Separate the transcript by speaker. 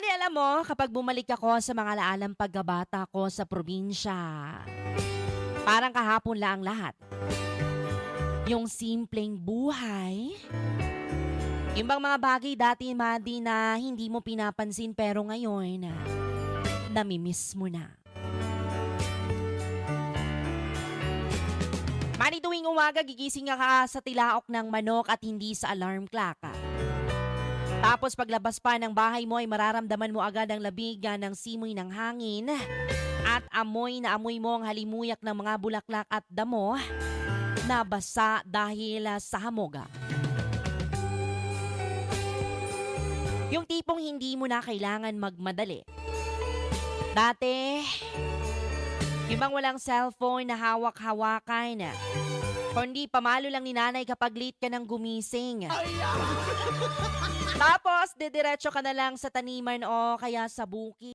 Speaker 1: Mani alam mo, kapag bumalik ako sa mga laalang pagkabata ko sa probinsya, parang kahapon lang ang lahat. Yung simpleng buhay, yung bang mga bagay dati, Madi, na hindi mo pinapansin pero ngayon, namimiss mo na. Mani tuwing umaga, gigising ka sa tilaok ng manok at hindi sa alarm clock. Tapos paglabas pa ng bahay mo ay mararamdaman mo agad ang labigan ng simoy ng hangin at amoy na amoy mo ang halimuyak ng mga bulaklak at damo na basa dahil sa hamog. Yung tipong hindi mo na kailangan magmadali. Dati, yung bang walang cellphone na hawak-hawakan, kundi pamalo lang ni nanay kapag late ka ng gumising. Tapos, didiretso ka na lang sa taniman o kaya sa bukid.